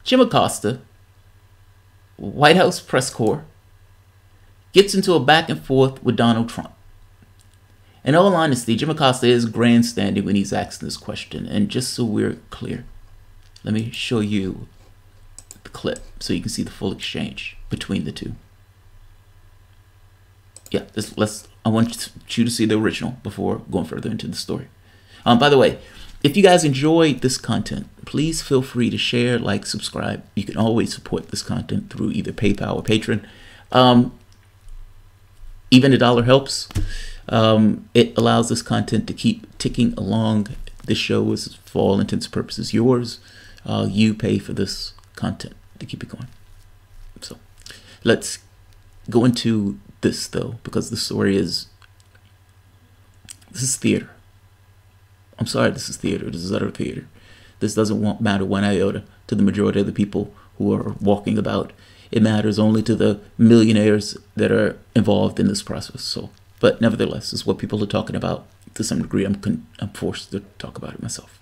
Jim Acosta, White House press corps, gets into a back and forth with Donald Trump. In all honesty, Jim Acosta is grandstanding when he's asking this question. And just so we're clear, let me show you the clip so you can see the full exchange between the two. Yeah, I want you to see the original before going further into the story. By the way, if you guys enjoyed this content, please feel free to share, like, subscribe. You can always support this content through either PayPal or Patreon. Even $1 helps. It allows this content to keep ticking along. This show is, for all intents and purposes, yours. You pay for this content to keep it going. So let's go into this, though, because the story is, this is theater. I'm sorry, this is theater. This is utter theater. This doesn't matter one iota to the majority of the people who are walking about. It matters only to the millionaires that are involved in this process. So, but nevertheless, it's what people are talking about. To some degree, I'm forced to talk about it myself.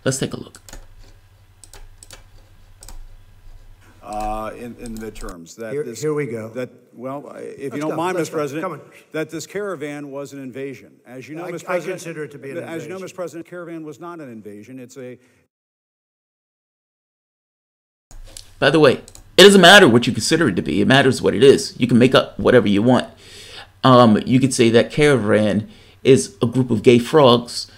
Let's take a look. In the midterms, here we go. If you don't mind, Mr. President, that this caravan was an invasion. As you know, Mr. President, I consider it to be an invasion. As you know, Mr. President, caravan was not an invasion. It's a. By the way, it doesn't matter what you consider it to be. It matters what it is. You can make up whatever you want. You could say that caravan is a group of gay frogs.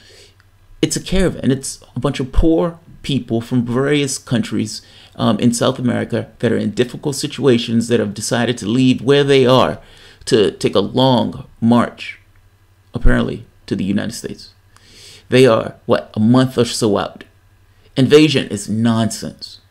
It's a caravan. It's a bunch of poor people from various countries in South America that are in difficult situations that have decided to leave where they are to take a long march, apparently, to the United States. They are, what, a month or so out. Invasion is nonsense.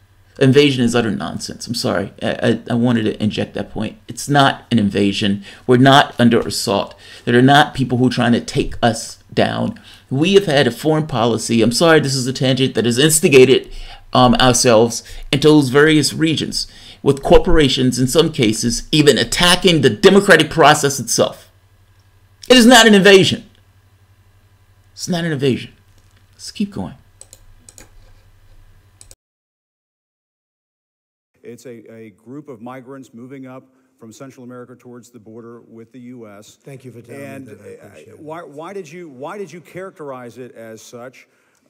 Invasion is utter nonsense. I'm sorry. I wanted to inject that point. It's not an invasion. We're not under assault. There are not people who are trying to take us down. We have had a foreign policy. I'm sorry, this is a tangent that has instigated ourselves into those various regions, with corporations in some cases even attacking the democratic process itself. It is not an invasion. It's not an invasion. Let's keep going. It's a group of migrants moving up from Central America towards the border with the U.S. Thank you for telling me that. I appreciate it. Why did you characterize it as such?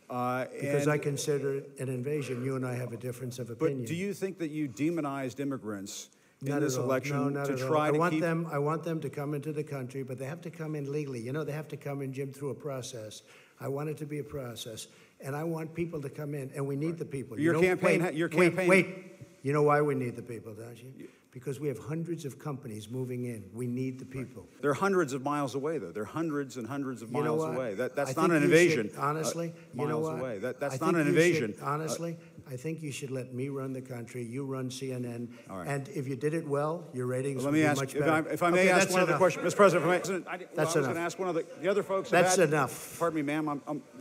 Because I consider it an invasion. You and I have a difference of opinion. But do you think that you demonized immigrants in Not this at all. election No, not to at try all. to keep? I want them to come into the country, but they have to come in legally. You know, they have to come in, Jim, through a process. I want it to be a process, and I want people to come in, and we need the people. Your campaign. Wait. You know why we need the people, don't you? Because we have hundreds of companies moving in. We need the people. They're hundreds of miles away, though. They're hundreds and hundreds of miles away. That's not an invasion. invasion. Honestly, you know what? Away. That's not an invasion. Honestly, I think you should let me run the country. You run CNN. All right. And if you did it well, your ratings would be much better. If I may ask one other question, Mr. President. That's enough. I was going to ask one of the other folks. That's enough. Pardon me, ma'am.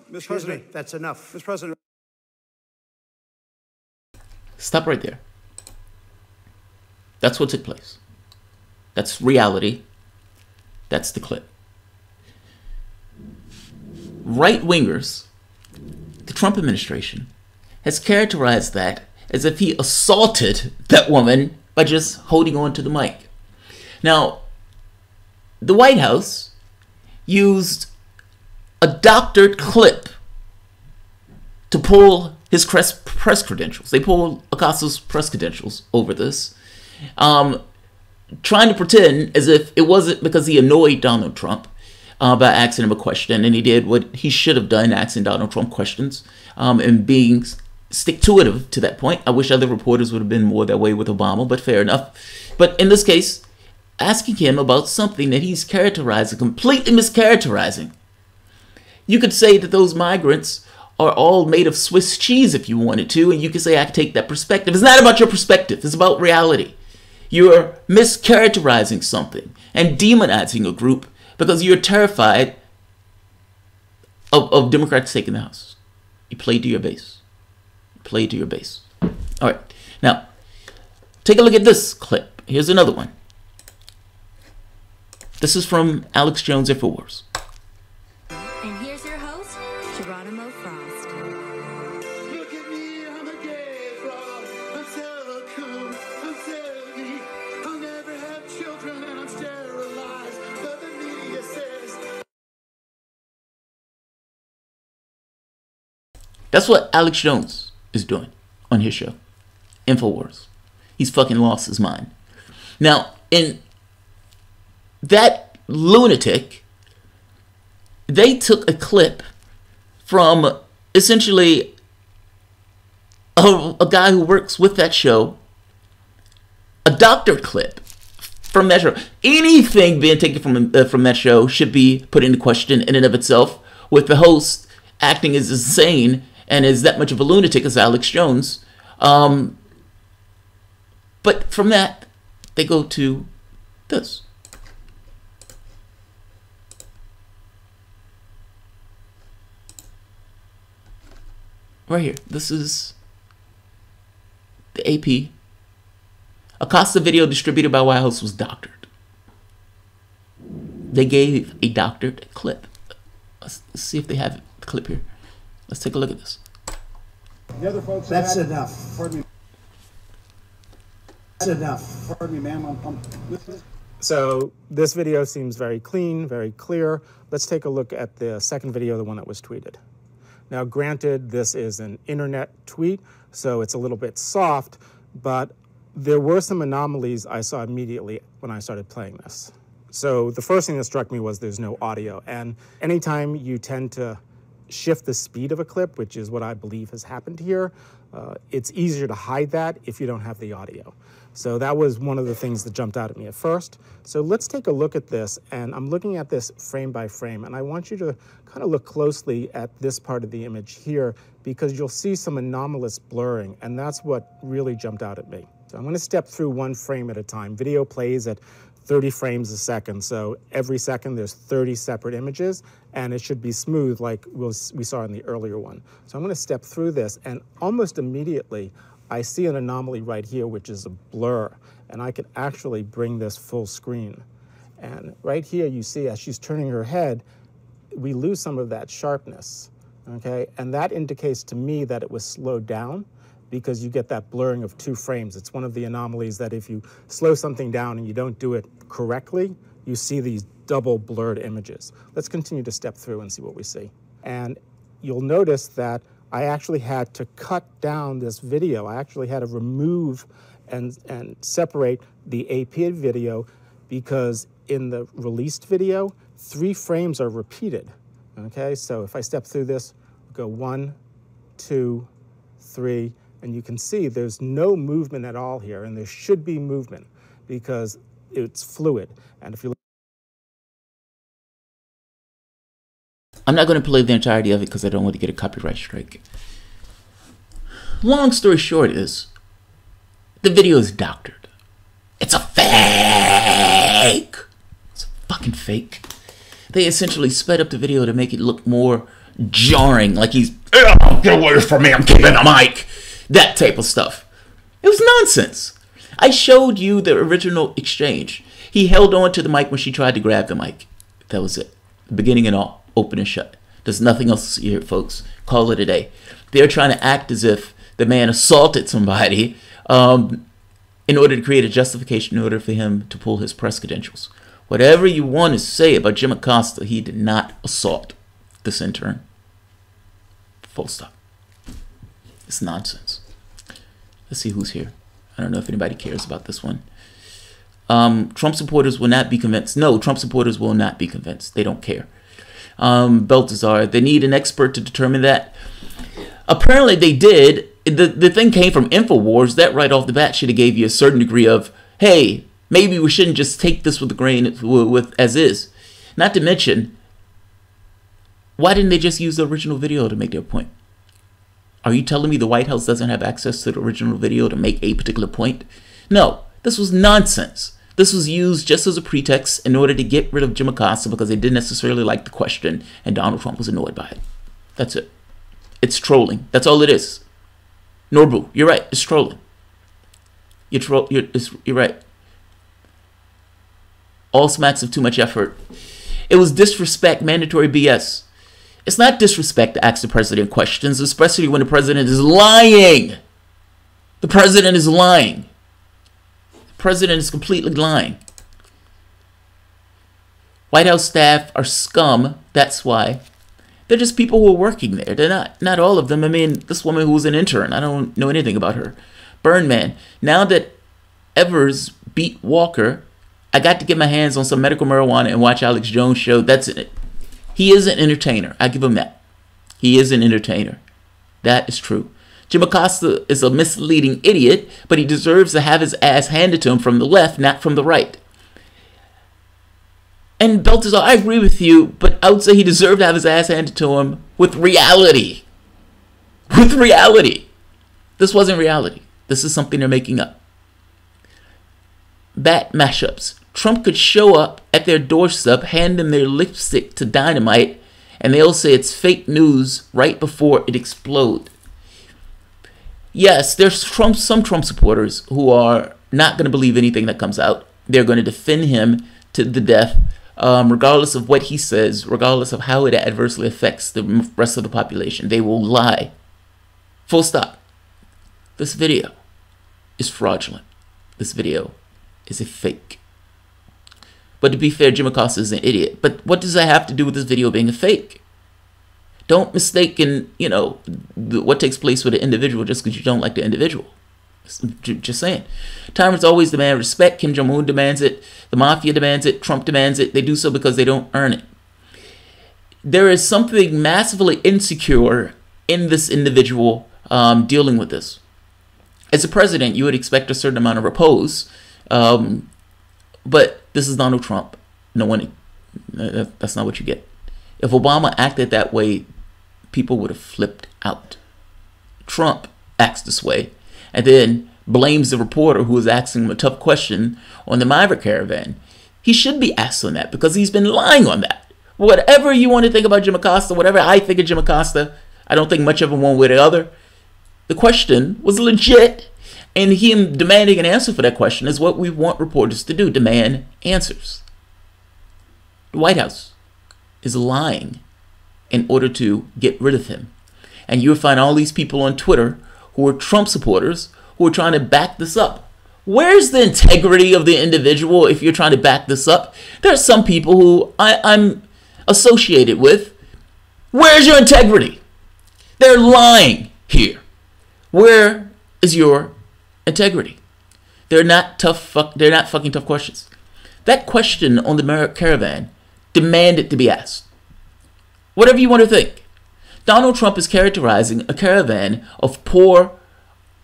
Mr. President. That's enough. Mr. President. Stop right there. That's what took place. That's reality. That's the clip. Right-wingers, the Trump administration, has characterized that as if he assaulted that woman by just holding on to the mic. Now, the White House used a doctored clip to pull his press credentials. They pulled Acosta's press credentials over this. Trying to pretend as if it wasn't because he annoyed Donald Trump by asking him a question, and he did what he should have done, asking Donald Trump questions and being stick-to-itive to that point. I wish other reporters would have been more that way with Obama, but fair enough. But in this case, asking him about something that he's characterizing, completely mischaracterizing. You could say that those migrants are all made of Swiss cheese if you wanted to, and you could say I could take that perspective. It's not about your perspective. It's about reality. You're mischaracterizing something and demonizing a group because you're terrified of Democrats taking the House. You play to your base. You play to your base. All right. Now, take a look at this clip. Here's another one. This is from Alex Jones InfoWars. And here's your host, Geronimo Frost. Look at me, I'm a gay frog. I'm That's what Alex Jones is doing on his show, InfoWars. He's fucking lost his mind. Now, in that lunatic, they took a clip from essentially a guy who works with that show, a doctor clip from that show. Anything being taken from that show should be put into question in and of itself, with the host acting as insane and is that much of a lunatic as Alex Jones. But from that, they go to this. Right here. This is the AP. Acosta video distributed by White House was doctored. They gave a doctored clip. Let's see if they have the clip here. Let's take a look at this. The other folks. That's enough. Pardon me. That's enough. Pardon me, ma'am. So this video seems very clean, very clear. Let's take a look at the second video, the one that was tweeted. Now, granted, this is an internet tweet, so it's a little bit soft, but there were some anomalies I saw immediately when I started playing this. So the first thing that struck me was there's no audio. And anytime you tend to shift the speed of a clip, which is what I believe has happened here, it's easier to hide that if you don't have the audio. So that was one of the things that jumped out at me at first. So let's take a look at this, and I'm looking at this frame by frame, and I want you to kind of look closely at this part of the image here, because you'll see some anomalous blurring, and that's what really jumped out at me. So I'm going to step through one frame at a time. Video plays at 30 frames a second, so every second there's 30 separate images, and it should be smooth like we saw in the earlier one. So I'm going to step through this, and almost immediately I see an anomaly right here, which is a blur, and I can actually bring this full screen. And right here you see as she's turning her head, we lose some of that sharpness, okay? And that indicates to me that it was slowed down, because you get that blurring of 2 frames. It's one of the anomalies that if you slow something down and you don't do it correctly, you see these double blurred images. Let's continue to step through and see what we see. And you'll notice that I actually had to cut down this video. I actually had to remove and separate the AP video, because in the released video, 3 frames are repeated, okay? So if I step through this, go 1, 2, 3, and you can see there's no movement at all here, and there should be movement because it's fluid. And if you look, I'm not going to play the entirety of it because I don't want to get a copyright strike. Long story short is, the video is doctored. It's a fake. It's a fucking fake. They essentially sped up the video to make it look more jarring, like he's, oh, get away from me, I'm keeping the mic. That type of stuff. It was nonsense. I showed you the original exchange. He held on to the mic when she tried to grab the mic. That was it. Beginning and all. Open and shut. There's nothing else to see here, folks. Call it a day. They're trying to act as if the man assaulted somebody in order to create a justification in order for him to pull his press credentials. Whatever you want to say about Jim Acosta, he did not assault this intern. Full stop. It's nonsense. Let's see who's here. I don't know if anybody cares about this one. Trump supporters will not be convinced. No, Trump supporters will not be convinced. They don't care. Baltazar, they need an expert to determine that. Apparently they did. The thing came from InfoWars. That right off the bat should have gave you a certain degree of, hey, maybe we shouldn't just take this with a grain with as is. Not to mention, why didn't they just use the original video to make their point? Are you telling me the White House doesn't have access to the original video to make a particular point? No, this was nonsense. This was used just as a pretext in order to get rid of Jim Acosta because they didn't necessarily like the question and Donald Trump was annoyed by it. That's it. It's trolling. That's all it is. Norbu, you're right. It's trolling. You're right. All smacks of too much effort. It was disrespect, mandatory BS. It's not disrespect to ask the president questions, especially when the president is lying. The president is lying. The president is completely lying. White House staff are scum. That's why. They're just people who are working there. They're not all of them. I mean, this woman who was an intern, I don't know anything about her. Burn Man. Now that Evers beat Walker, I got to get my hands on some medical marijuana and watch Alex Jones' show. That's it. He is an entertainer. I give him that. He is an entertainer. That is true. Jim Acosta is a misleading idiot, but he deserves to have his ass handed to him from the left, not from the right. And Baltazar, I agree with you, but I would say he deserved to have his ass handed to him with reality. With reality. This wasn't reality. This is something they're making up. Bat mashups. Trump could show up at their doorstep, hand them their lipstick to dynamite, and they'll say it's fake news right before it explodes. Yes, there's some Trump supporters who are not going to believe anything that comes out. They're going to defend him to the death, regardless of what he says, regardless of how it adversely affects the rest of the population. They will lie. Full stop. This video is fraudulent. This video is a fake. But to be fair, Jim Acosta is an idiot. But what does that have to do with this video being a fake? Don't mistake what takes place with an individual just because you don't like the individual. Just saying. Tyrants always demand respect. Kim Jong-un demands it. The mafia demands it. Trump demands it. They do so because they don't earn it. There is something massively insecure in this individual dealing with this. As a president, you would expect a certain amount of repose. But this is Donald Trump. No one, that's not what you get. If Obama acted that way, people would have flipped out. Trump acts this way and then blames the reporter who is asking him a tough question on the migrant caravan. He should be asked on that because he's been lying on that. Whatever you want to think about Jim Acosta, whatever I think of Jim Acosta, I don't think much of him one way or the other. The question was legit, and him demanding an answer for that question is what we want reporters to do, demand answers. The White House is lying in order to get rid of him. And you'll find all these people on Twitter who are Trump supporters who are trying to back this up. Where's the integrity of the individual if you're trying to back this up? There are some people who I'm associated with. Where's your integrity? They're lying here. Where is your integrity? They're not fucking tough questions. That question on the caravan demanded to be asked. Whatever you want to think. Donald Trump is characterizing a caravan of poor,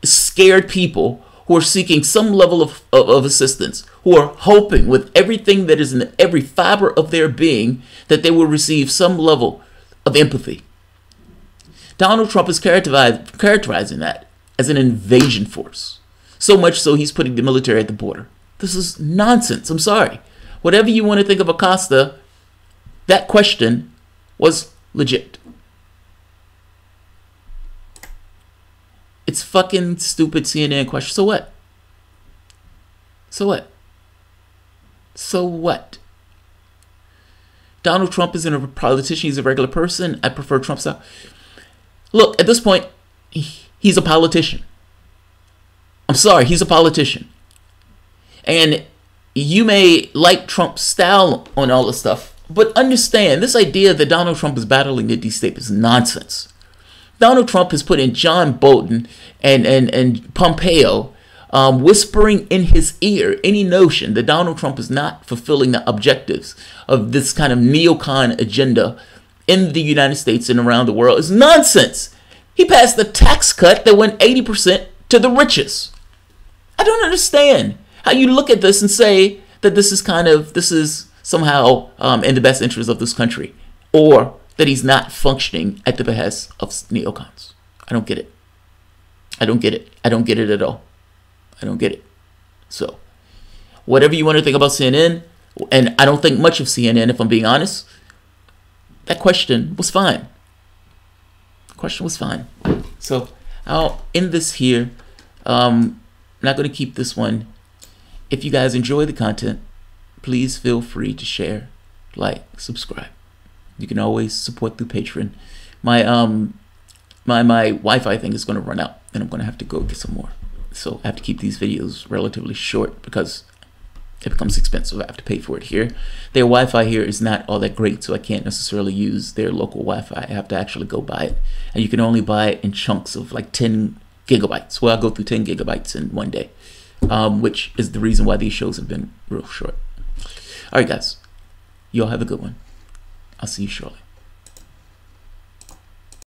scared people who are seeking some level of assistance, who are hoping with everything that is in every fiber of their being that they will receive some level of empathy. Donald Trump is characterizing that as an invasion force. So much so he's putting the military at the border. This is nonsense. I'm sorry. Whatever you want to think of Acosta, that question was legit. It's fucking stupid CNN question. So what? So what? So what? Donald Trump isn't a politician. He's a regular person. I prefer Trump style. Look, at this point, he's a politician. I'm sorry, he's a politician. And you may like Trump's style on all this stuff, but understand this idea that Donald Trump is battling the deep state is nonsense. Donald Trump has put in John Bolton and Pompeo whispering in his ear any notion that Donald Trump is not fulfilling the objectives of this kind of neocon agenda in the United States and around the world is nonsense. He passed the tax cut that went 80% to the richest. I don't understand how you look at this and say that this is somehow in the best interest of this country, or that he's not functioning at the behest of neocons. I don't get it. I don't get it. I don't get it at all. I don't get it. So, whatever you want to think about CNN, and I don't think much of CNN, if I'm being honest, that question was fine. The question was fine. So, I'll end this here. I'm not going to keep this one. If you guys enjoy the content, please feel free to share, like, subscribe. You can always support through Patreon. My Wi-Fi thing is going to run out, and I'm going to have to go get some more. So I have to keep these videos relatively short because it becomes expensive. I have to pay for it here. Their Wi-Fi here is not all that great, so I can't necessarily use their local Wi-Fi. I have to actually go buy it. And you can only buy it in chunks of like 10 gigabytes. Well, I'll go through 10 gigabytes in one day, which is the reason why these shows have been real short. All right, guys. You all have a good one. I'll see you shortly.